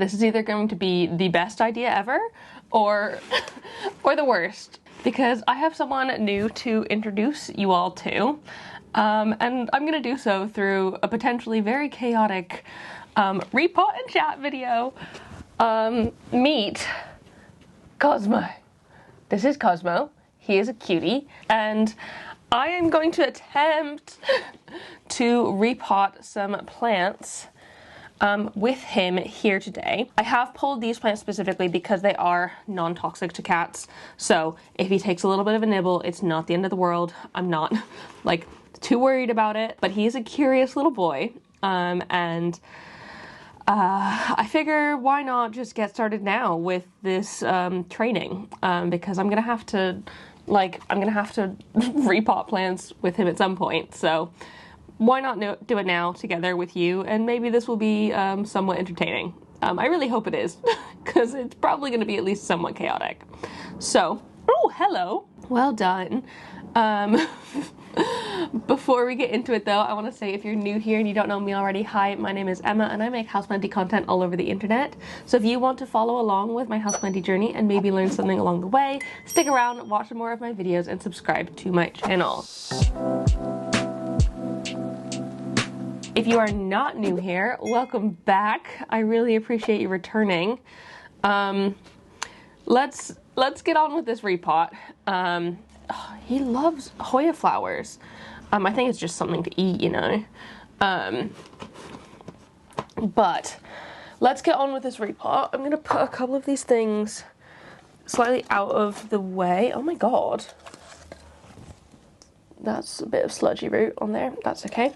this is either going to be the best idea ever or the worst, because I have someone new to introduce you all to, and I'm gonna do so through a potentially very chaotic repot and chat video. Meet Cosmo. This is Cosmo. He is a cutie, and I am going to attempt to repot some plants with him here today. I have pulled these plants specifically because they are non-toxic to cats, so if he takes a little bit of a nibble, it's not the end of the world. I'm not like too worried about it, but he is a curious little boy, and I figure why not just get started now with this training, because I'm gonna have to repot plants with him at some point, so why not do it now together with you, and maybe this will be somewhat entertaining. I really hope it is, because it's probably going to be at least somewhat chaotic. So, oh, hello. Well done. Before we get into it though, I want to say if you're new here and you don't know me already, hi, my name is Emma and I make houseplanty content all over the internet. So if you want to follow along with my houseplanty journey and maybe learn something along the way, stick around, watch some more of my videos, and subscribe to my channel. If you are not new here, welcome back. I really appreciate you returning. Let's get on with this repot. He loves hoya flowers. I think it's just something to eat, you know. But let's get on with this repot. I'm gonna put a couple of these things slightly out of the way. Oh my god. That's a bit of sludgy root on there. That's okay.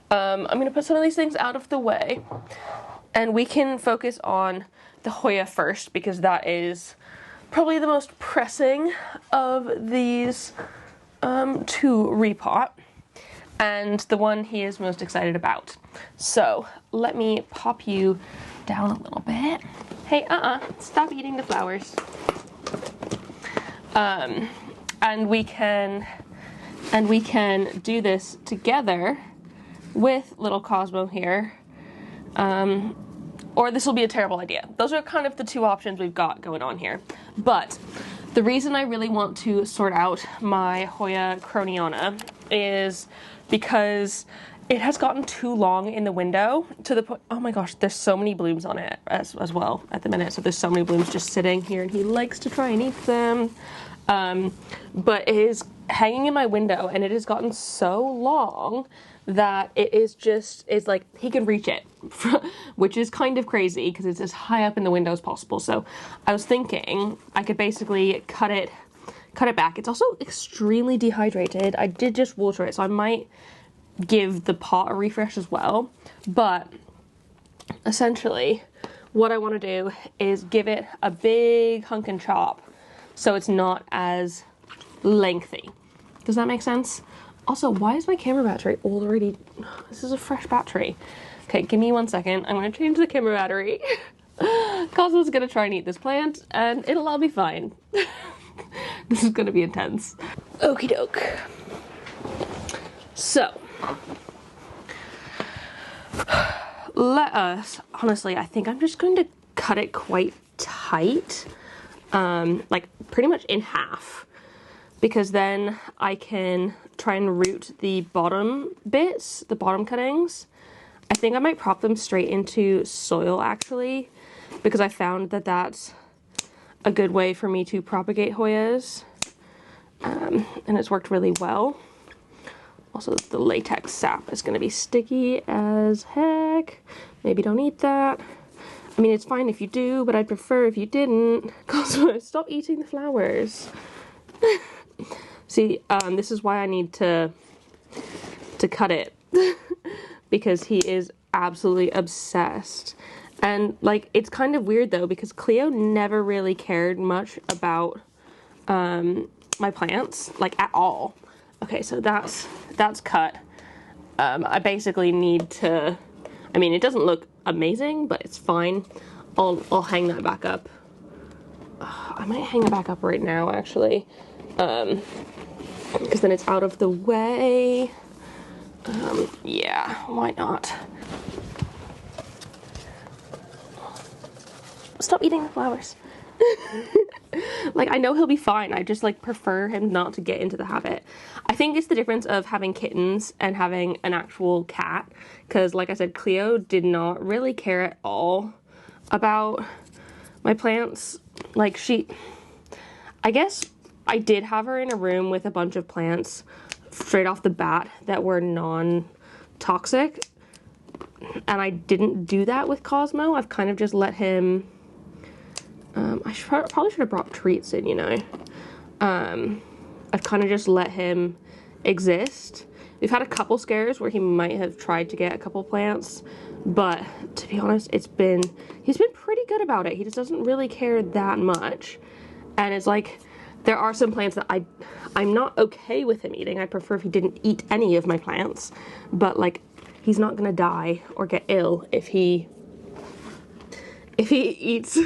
I'm going to put some of these things out of the way, and we can focus on the hoya first, because that is probably the most pressing of these to repot, and the one he is most excited about. So let me pop you down a little bit. Hey, stop eating the flowers. And we can do this together with little Cosmo here, or this will be a terrible idea. Those are kind of the two options we've got going on here. But the reason I really want to sort out my Hoya croniana is because it has gotten too long in the window, to the point, oh my gosh, there's so many blooms on it as well at the minute. So there's so many blooms just sitting here, and he likes to try and eat them. But it is hanging in my window, and it has gotten so long that it's like he can reach it, which is kind of crazy because it's as high up in the window as possible. So I was thinking I could basically cut it back. It's also extremely dehydrated. I did just water it, so I might give the pot a refresh as well. But essentially what I want to do is give it a big hunk and chop so it's not as lengthy. Does that make sense? Also, why is my camera battery already... This is a fresh battery. Okay, give me 1 second. I'm going to change the camera battery. Cosmo's going to try and eat this plant, and it'll all be fine. This is going to be intense. Okie doke. So, let us... Honestly, I think I'm just going to cut it quite tight. Like, pretty much in half. Because then I can try and root the bottom bits, the bottom cuttings. I think I might prop them straight into soil, actually, because I found that that's a good way for me to propagate Hoyas, and it's worked really well. Also, the latex sap is going to be sticky as heck. Maybe don't eat that. I mean, it's fine if you do, but I'd prefer if you didn't. Cosmo, stop eating the flowers. See, this is why I need to cut it, because he is absolutely obsessed. And, like, it's kind of weird, though, because Cleo never really cared much about my plants, like, at all. Okay, so that's cut. I basically need to... I mean, it doesn't look amazing, but it's fine. I'll hang that back up. I might hang it back up right now, actually. Because then it's out of the way. Yeah, why not? stop eating the flowers. Like, I know he'll be fine. I just, like, prefer him not to get into the habit. I think it's the difference of having kittens and having an actual cat. Because, like I said, Cleo did not really care at all about my plants. Like, I guess I did have her in a room with a bunch of plants straight off the bat that were non-toxic. And I didn't do that with Cosmo. I've kind of just let him... probably should have brought treats in, you know. I've kind of just let him exist. We've had a couple scares where he might have tried to get a couple plants, but to be honest, he's been pretty good about it. He just doesn't really care that much. And it's like, there are some plants that I'm not okay with him eating. I prefer if he didn't eat any of my plants, but like, he's not gonna die or get ill if he eats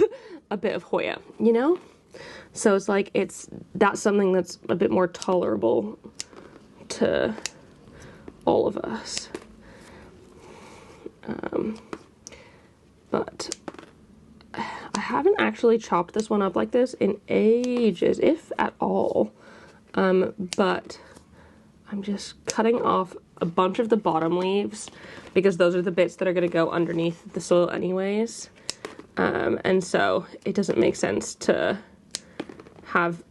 a bit of Hoya, you know? So it's like, that's something that's a bit more tolerable to all of us. But I haven't actually chopped this one up like this in ages, if at all. But I'm just cutting off a bunch of the bottom leaves because those are the bits that are going to go underneath the soil anyways. And so it doesn't make sense to have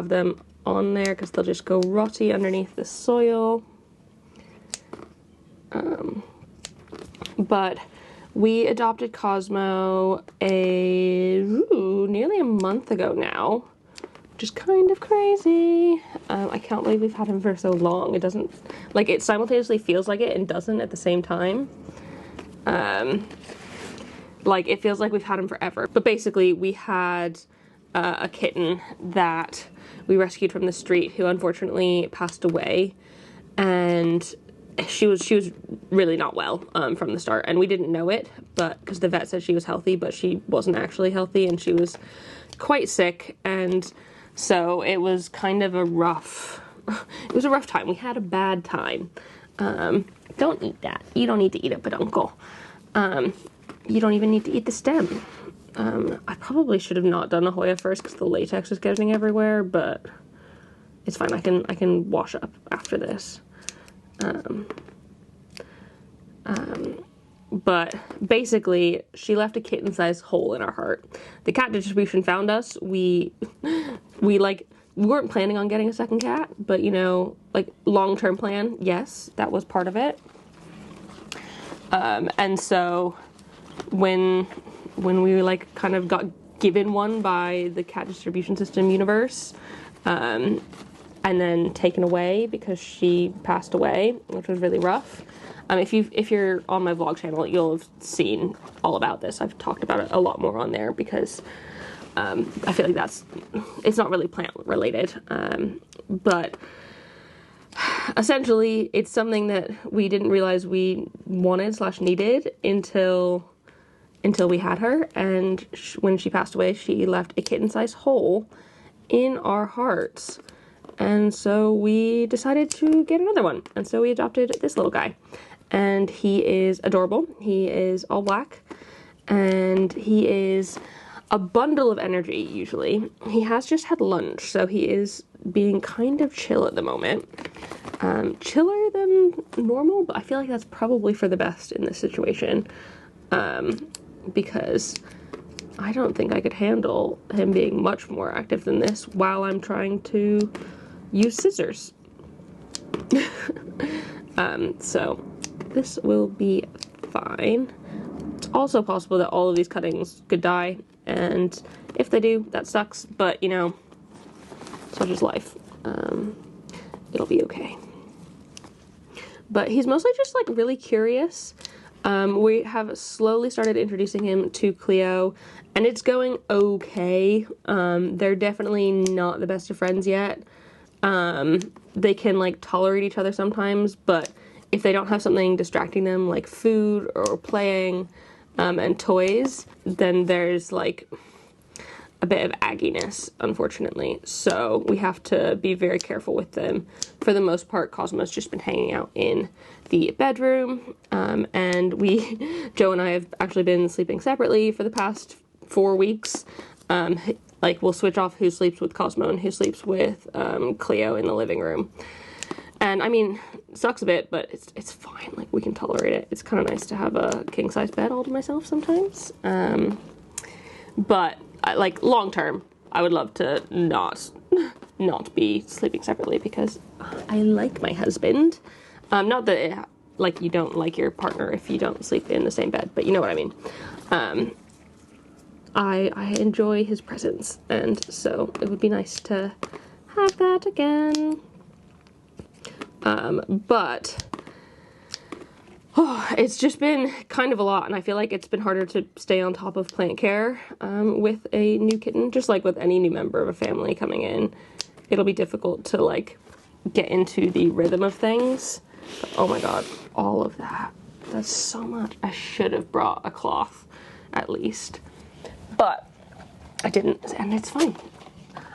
them on there because they'll just go rotty underneath the soil. But we adopted Cosmo nearly a month ago now, which is kind of crazy. I can't believe we've had him for so long. It doesn't, like, it simultaneously feels like it and doesn't at the same time. Like, it feels like we've had him forever. But basically, we had a kitten that we rescued from the street who unfortunately passed away. And she was really not well from the start. And we didn't know it, but because the vet said she was healthy, but she wasn't actually healthy. And she was quite sick. And so it was kind of a rough time. We had a bad time. Don't eat that. You don't need to eat it, but uncle. You don't even need to eat the stem. I probably should have not done a Hoya first because the latex is getting everywhere, but it's fine. I can wash up after this. But basically, she left a kitten-sized hole in our heart. The cat distribution found us. We weren't planning on getting a second cat, but you know, like, long-term plan, yes, that was part of it. And so when we like kind of got given one by the cat distribution system universe, and then taken away because she passed away, which was really rough. If you're on my vlog channel, you'll have seen all about this. I've talked about it a lot more on there because I feel like it's not really plant related. But essentially, it's something that we didn't realize we wanted / needed until we had her. And when she passed away, she left a kitten-sized hole in our hearts. And so we decided to get another one. And so we adopted this little guy. And he is adorable. He is all black. And he is a bundle of energy, usually. He has just had lunch, so he is being kind of chill at the moment. Chiller than normal, but I feel like that's probably for the best in this situation. Because I don't think I could handle him being much more active than this while I'm trying to use scissors. So this will be fine. It's also possible that all of these cuttings could die, and if they do, that sucks, but you know, such is life. It'll be okay. But he's mostly just like really curious. We have slowly started introducing him to Cleo, and it's going okay. They're definitely not the best of friends yet. They can like tolerate each other sometimes, but if they don't have something distracting them like food or playing and toys, then there's like a bit of agginess, unfortunately. So we have to be very careful with them. For the most part, Cosmo's just been hanging out in the bedroom. And Joe and I have actually been sleeping separately for the past 4 weeks. Like, we'll switch off who sleeps with Cosmo and who sleeps with Cleo in the living room. And I mean, it sucks a bit, but it's fine. Like, we can tolerate it. It's kind of nice to have a king-size bed all to myself sometimes. But like, long term, I would love to not be sleeping separately because I like my husband. Not that like you don't like your partner if you don't sleep in the same bed, but you know what I mean. I enjoy his presence, and so it would be nice to have that again. But it's just been kind of a lot, and I feel like it's been harder to stay on top of plant care with a new kitten. Just like with any new member of a family coming in, it'll be difficult to like get into the rhythm of things. But, oh my god, all of that. That's so much. I should have brought a cloth at least, but I didn't, and it's fine.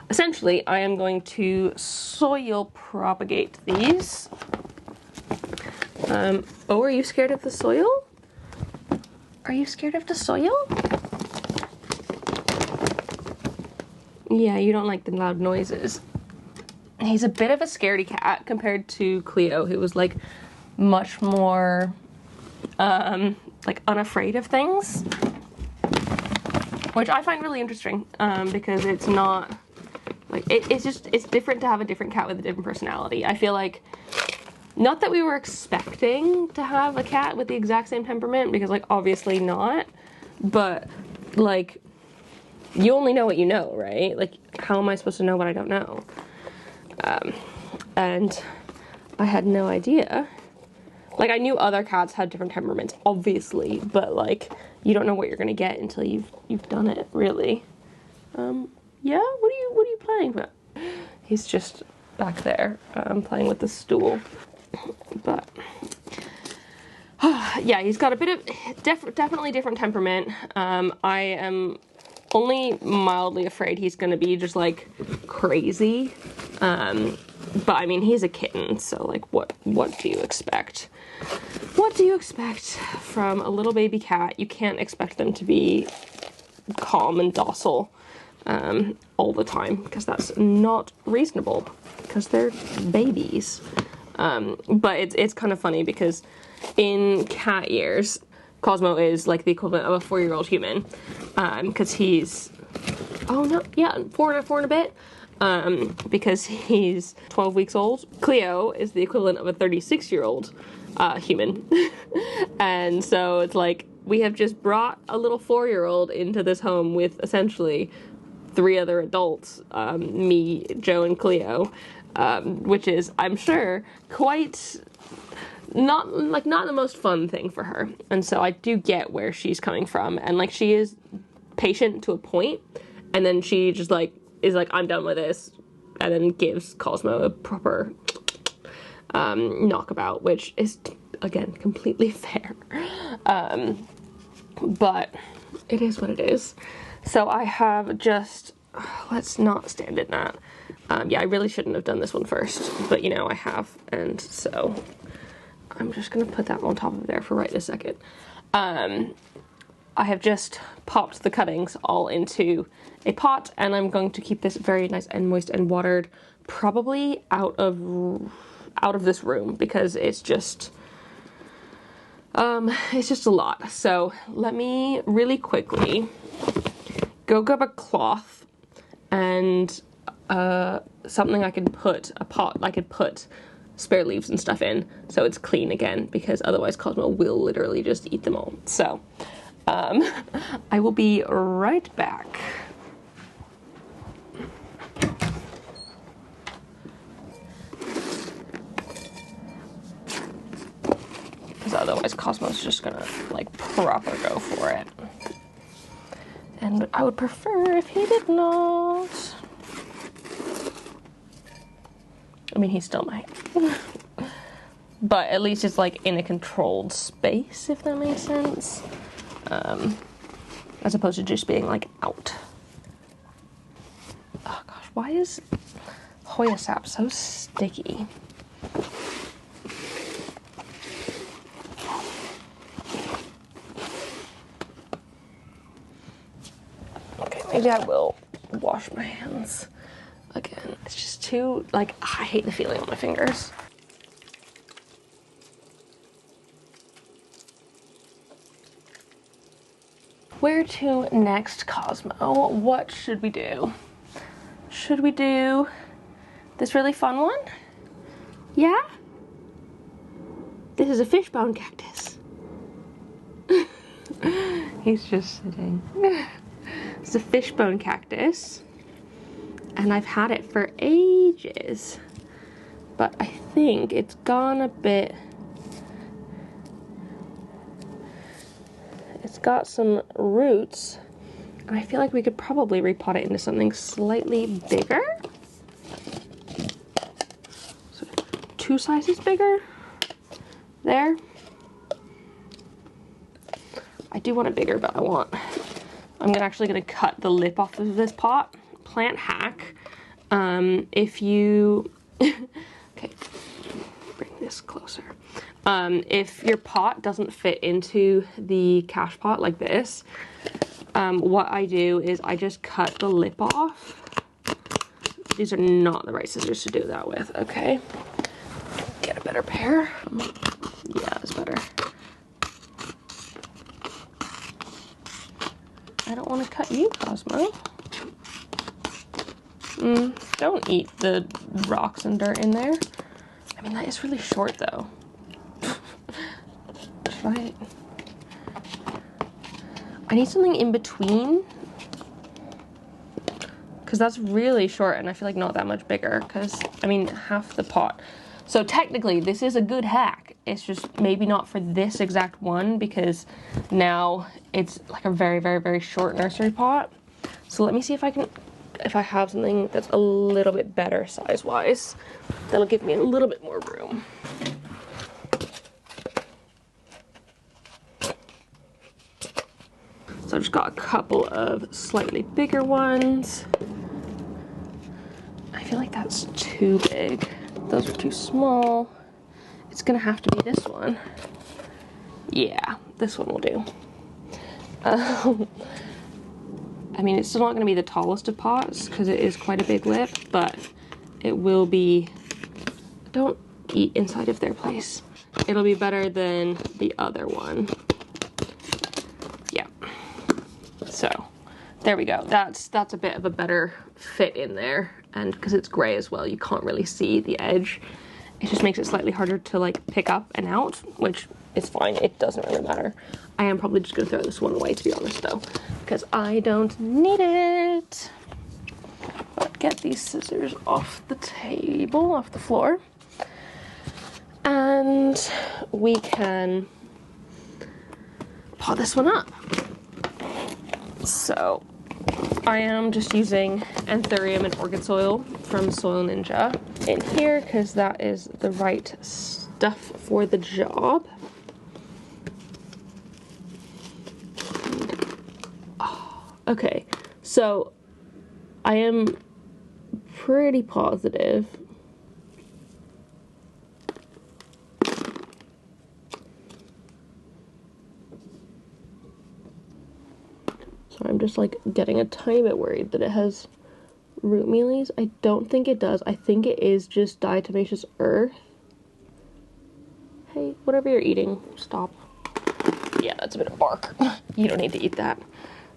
Essentially, I am going to soil propagate these. Oh, are you scared of the soil? Are you scared of the soil? Yeah, you don't like the loud noises. He's a bit of a scaredy cat compared to Cleo, who was like much more like unafraid of things, which I find really interesting because it's not like it's different to have a different cat with a different personality. I feel like, not that we were expecting to have a cat with the exact same temperament, because like obviously not, but like you only know what you know, right? Like, how am I supposed to know what I don't know? And I had no idea. Like, I knew other cats had different temperaments, obviously, but like you don't know what you're gonna get until you've done it, really. Yeah, what are you playing with? He's just back there playing with the stool. But yeah, he's got a bit of definitely different temperament. I am only mildly afraid he's gonna be just like crazy. But I mean, he's a kitten, so like what do you expect? What do you expect from a little baby cat? You can't expect them to be calm and docile all the time, because that's not reasonable, because they're babies. But it's kind of funny because in cat years, Cosmo is like the equivalent of a 4-year-old human, because he's, oh no, yeah, four and a bit, because he's 12 weeks old. Cleo is the equivalent of a 36-year-old human. And so it's like, we have just brought a little 4-year-old into this home with essentially 3 other adults, me, Joe, and Cleo, which is, I'm sure, quite not the most fun thing for her. And so I do get where she's coming from, and like, she is patient to a point, and then she just like is like, I'm done with this, and then gives Cosmo a proper knockabout, which is again completely fair. But it is what it is. So I have just, let's not stand in that. Yeah, I really shouldn't have done this one first, but you know, I have, and so I'm just gonna put that on top of there for right this second. I have just popped the cuttings all into a pot, and I'm going to keep this very nice and moist and watered, probably out of this room, because it's just a lot. So let me really quickly go grab a cloth and something I can put, a pot I could put spare leaves and stuff in, so it's clean again, because otherwise Cosmo will literally just eat them all. So I will be right back. Because otherwise Cosmo's just gonna like proper go for it. And I would prefer if he did not. I mean, he still might. But at least it's like in a controlled space, if that makes sense. As opposed to just being like out. why is Hoya sap so sticky? Okay, maybe I will wash my hands again. It's just too, like, I hate the feeling on my fingers. Where to next, Cosmo? What should we do? Should we do this really fun one? Yeah? This is a fishbone cactus. He's just sitting. It's a fishbone cactus. And I've had it for ages. But I think it's gone a bit... It's got some roots, and I feel like we could probably repot it into something slightly bigger. So 2 sizes bigger. There. I do want it bigger, but I'm actually gonna cut the lip off of this pot. Plant hack. If you, okay, bring this closer. If your pot doesn't fit into the cash pot like this, what I do is I just cut the lip off. These are not the right scissors to do that with, okay? Get a better pair. Yeah, it's better. I don't want to cut you, Cosmo. Don't eat the rocks and dirt in there. I mean, that is really short though. Right. I need something in between, because that's really short and I feel like not that much bigger, because I mean half the pot. So technically this is a good hack. It's just maybe not for this exact one, because now it's like a very, very, very short nursery pot. So let me see if I have something that's a little bit better size wise. That'll give me a little bit more room. So I've just got a couple of slightly bigger ones. I feel like that's too big. Those are too small. It's gonna have to be this one. Yeah, this one will do. I mean, it's still not gonna be the tallest of pots because it is quite a big lip, but it will be, don't eat inside of their place. It'll be better than the other one. So there we go. That's a bit of a better fit in there, and because it's gray as well, you can't really see the edge. It just makes it slightly harder to like pick up and out, which is fine. It doesn't really matter. I am probably just gonna throw this one away, to be honest though, because I don't need it. But get these scissors off the table, off the floor, and we can pot this one up. So I am just using anthurium and orchid soil from Soil Ninja in here because that is the right stuff for the job. Okay, so I am pretty positive I'm just like getting a tiny bit worried that it has root mealies. I don't think it does. I think it is just diatomaceous earth. Hey, whatever you're eating, stop. Yeah, that's a bit of bark. You don't need to eat that.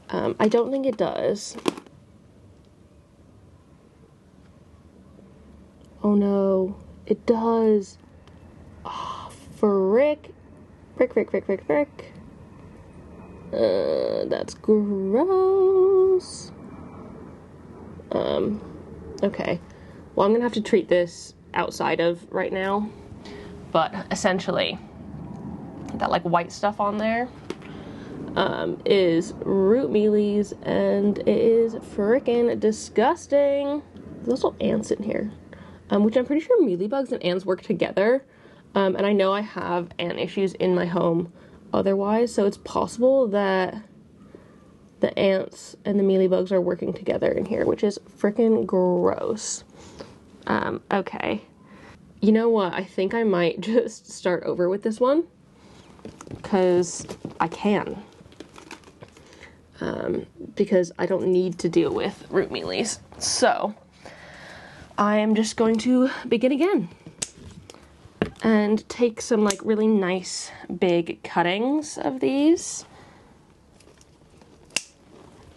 I don't think it does. Oh no, it does. Oh, frick. Frick. That's gross. Okay. Well, I'm gonna have to treat this outside of right now. But essentially, that like white stuff on there is root mealies, and it is frickin' disgusting. There's also ants in here, which I'm pretty sure mealybugs and ants work together. And I know I have ant issues in my home otherwise, so it's possible that the ants and the mealybugs are working together in here, which is freaking gross. Okay. You know what? I think I might just start over with this one, because I can. Because I don't need to deal with root mealies. So, I am just going to begin again. And take some like really nice big cuttings of these.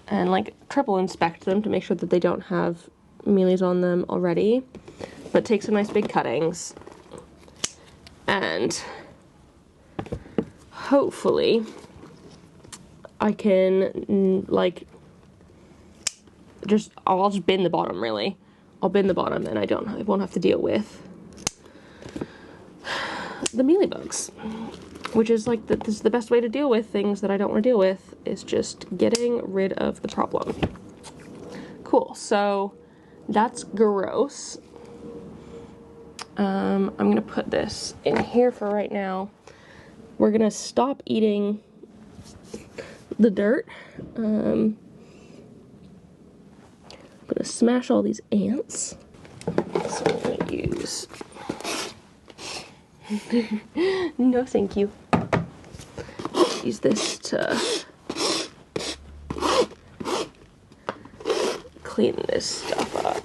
And like triple inspect them to make sure that they don't have mealies on them already. But take some nice big cuttings. And hopefully I can like I'll just bin the bottom really. I'll bin the bottom and I won't have to deal with the mealybugs, which is like this is the best way to deal with things that I don't want to deal with, is just getting rid of the problem. Cool, so that's gross. I'm gonna put this in here for right now. We're gonna stop eating the dirt. I'm gonna smash all these ants. So I'm gonna use no thank you. Use this to clean this stuff up.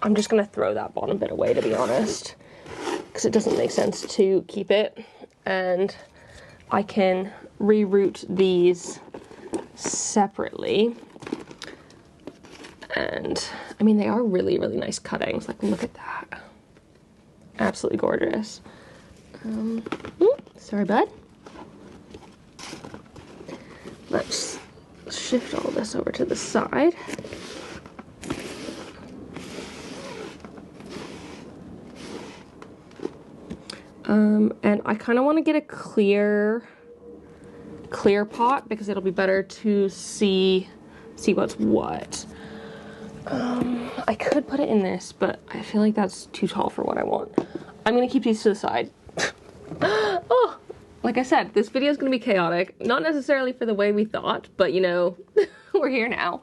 I'm just gonna throw that bottom bit away, to be honest, because it doesn't make sense to keep it, and I can reroot these separately. And I mean, they are really, really nice cuttings. Like, look at that. Absolutely gorgeous. Sorry, bud. Let's shift all this over to the side. And I kind of want to get a clear pot, because it'll be better to see what's what. I could put it in this, but I feel like that's too tall for what I want. I'm gonna keep these to the side. Oh, like I said, this video is gonna be chaotic. Not necessarily for the way we thought, but you know, we're here now.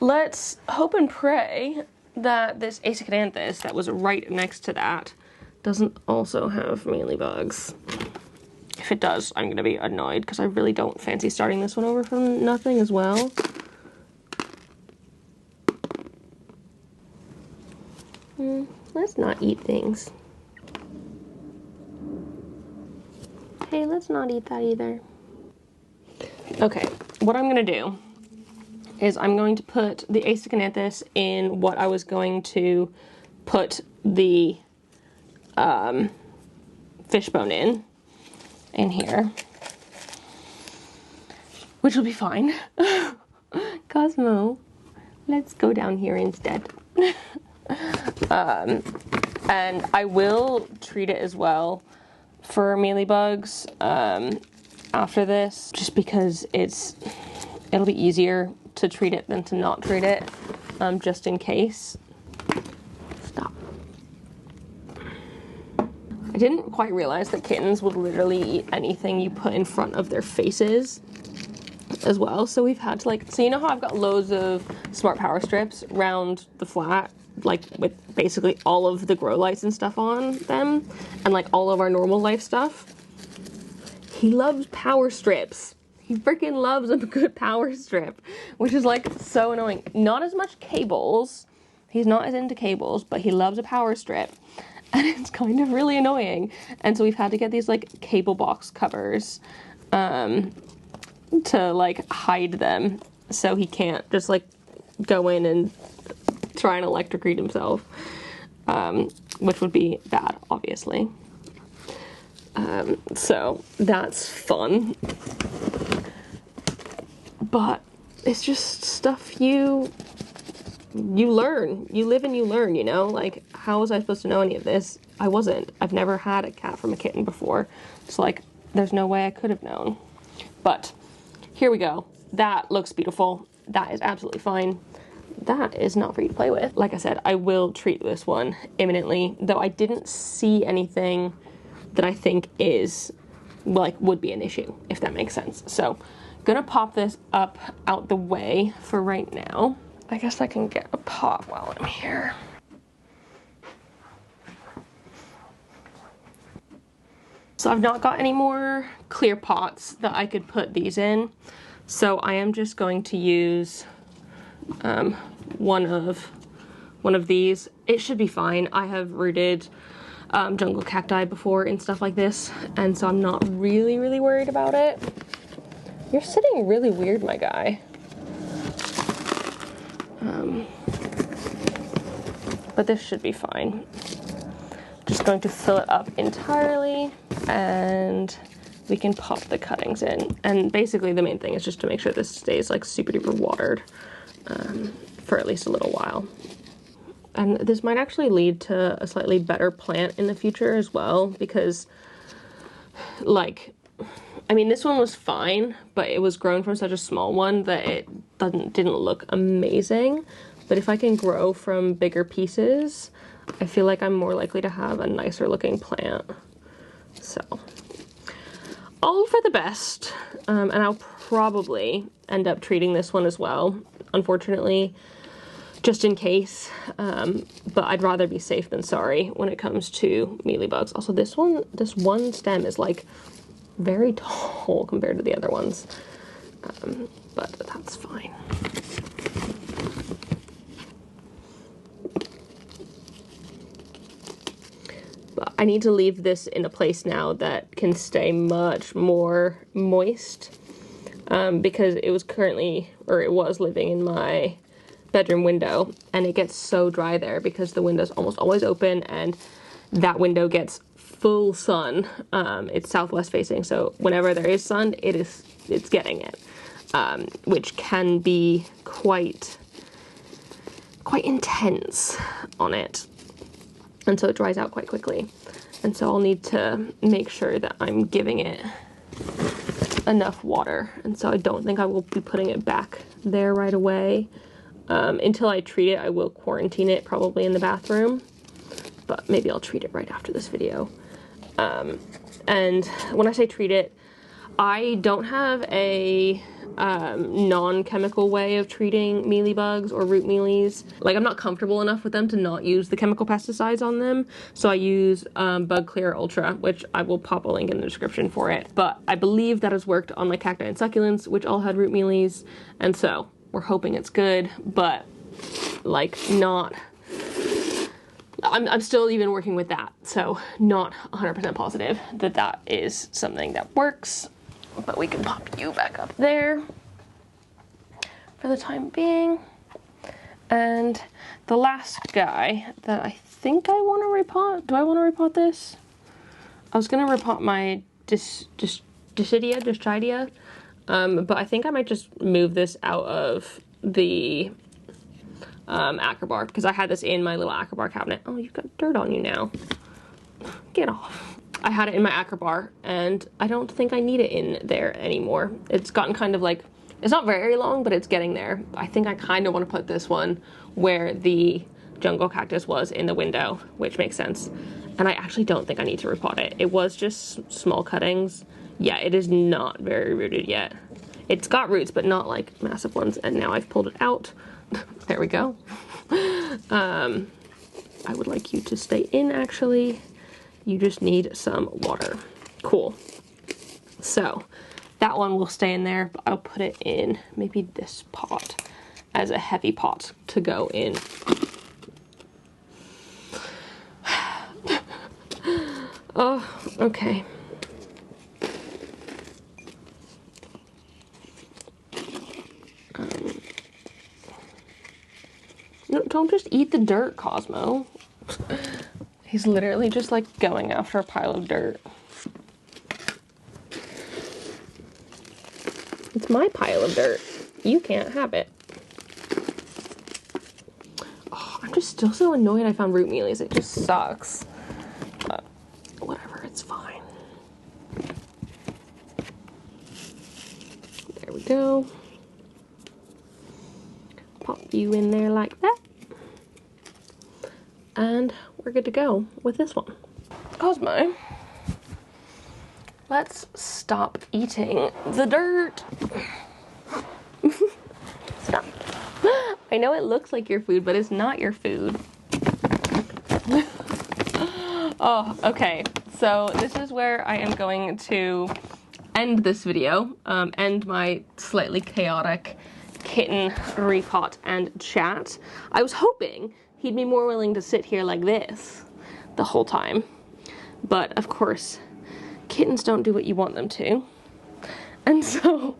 Let's hope and pray that this acanthus that was right next to that doesn't also have mealybugs. If it does, I'm gonna be annoyed, because I really don't fancy starting this one over from nothing as well. Let's not eat things. Hey, let's not eat that either. Okay, what I'm gonna do is I'm going to put the acanthus in what I was going to put the fishbone in here, which will be fine. Cosmo, let's go down here instead. And I will treat it as well for mealybugs after this, just because it'll be easier to treat it than to not treat it, just in case. Stop. I didn't quite realize that kittens would literally eat anything you put in front of their faces as well. So we've had to so you know how I've got loads of smart power strips around the flat, like with basically all of the grow lights and stuff on them, and like all of our normal life stuff? He loves power strips. He freaking loves a good power strip, which is like so annoying. Not as much cables. He's not as into cables, but he loves a power strip. And it's kind of really annoying. And so we've had to get these like cable box covers to like hide them, so he can't just like go in and try and electrocute himself, which would be bad, obviously. So that's fun. But it's just stuff you learn. You live and you learn, you know? Like, how was I supposed to know any of this? I wasn't. I've never had a cat from a kitten before. So, like, there's no way I could have known. But here we go. That looks beautiful. That is absolutely fine. That is not for you to play with. Like I said, I will treat this one imminently, though I didn't see anything that I think is like would be an issue, if that makes sense. So gonna pop this up out the way for right now. I guess I can get a pot while I'm here. So I've not got any more clear pots that I could put these in. So I am just going to use one of these. It should be fine. I have rooted jungle cacti before and stuff like this, and so I'm not really worried about it. You're sitting really weird, my guy. But this should be fine. Just going to fill it up entirely, and we can pop the cuttings in. And basically the main thing is just to make sure this stays like super duper watered for at least a little while. And this might actually lead to a slightly better plant in the future as well, because like, I mean, this one was fine, but it was grown from such a small one that it didn't look amazing. But if I can grow from bigger pieces, I feel like I'm more likely to have a nicer looking plant. So, all for the best. And I'll probably end up treating this one as well, unfortunately, just in case. But I'd rather be safe than sorry when it comes to mealybugs. Also, this one stem is like very tall compared to the other ones. But that's fine. But I need to leave this in a place now that can stay much more moist, because it was living in my bedroom window, and it gets so dry there because the window's almost always open, and that window gets full sun. It's southwest facing, so whenever there is sun, it's getting it, which can be quite intense on it. And so it dries out quite quickly. And so I'll need to make sure that I'm giving it enough water. And so I don't think I will be putting it back there right away. Until I treat it, I will quarantine it probably in the bathroom. But maybe I'll treat it right after this video. And when I say treat it, I don't have a non-chemical way of treating mealybugs or root mealies. Like, I'm not comfortable enough with them to not use the chemical pesticides on them, so I use Bug Clear Ultra, which I will pop a link in the description for it. But I believe that has worked on my cacti and succulents, which all had root mealies, and so we're hoping it's good, but like not... I'm still even working with that, so not 100% positive that that is something that works. But we can pop you back up there for the time being. And the last guy that I think I want to repot. Do I want to repot this? I was going to repot my Dischidia, but I think I might just move this out of the acrobar, because I had this in my little acrobar cabinet. Oh, you've got dirt on you now. Get off. I had it in my acrobar, and I don't think I need it in there anymore. It's gotten kind of like, it's not very long, but it's getting there. I think I kind of want to put this one where the jungle cactus was in the window, which makes sense. And I actually don't think I need to repot it. It was just small cuttings. Yeah, it is not very rooted yet. It's got roots, but not like massive ones. And now I've pulled it out. There we go. I would like you to stay in, actually. You just need some water. Cool. So that one will stay in there, but I'll put it in maybe this pot as a heavy pot to go in. Oh, okay. No, don't just eat the dirt, Cosmo. He's literally just like going after a pile of dirt. It's my pile of dirt. You can't have it. Oh, I'm just still so annoyed I found root mealies. It just sucks. But whatever, it's fine. There we go. Pop you in there like that. And we're good to go with this one. Cosmo, let's stop eating the dirt. Stop. I know it looks like your food, but it's not your food. Oh, okay. So this is where I am going to end this video, end my slightly chaotic kitten repot and chat. I was hoping he'd be more willing to sit here like this the whole time, but of course kittens don't do what you want them to, and so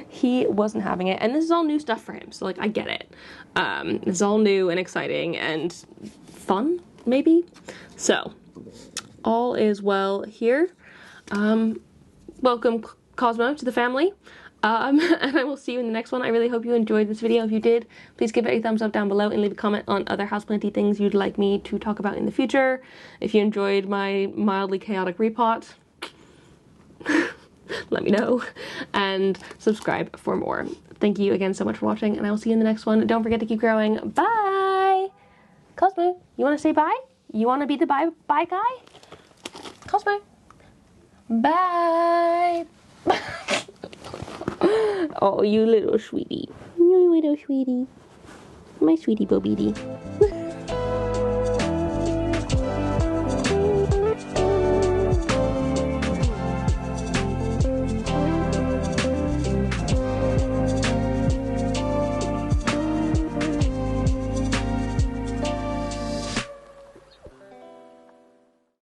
he wasn't having it. And this is all new stuff for him, so like I get it. It's all new and exciting and fun, maybe. So all is well here. Welcome Cosmo to the family. And I will see you in the next one. I really hope you enjoyed this video. If you did, please give it a thumbs up down below and leave a comment on other houseplanty things you'd like me to talk about in the future. If you enjoyed my mildly chaotic repot, let me know, and subscribe for more. Thank you again so much for watching, and I will see you in the next one. Don't forget to keep growing. Bye! Cosmo, you want to say bye? You want to be the bye guy? Cosmo. Bye! Oh, you little sweetie. You little sweetie. My sweetie Bobidi.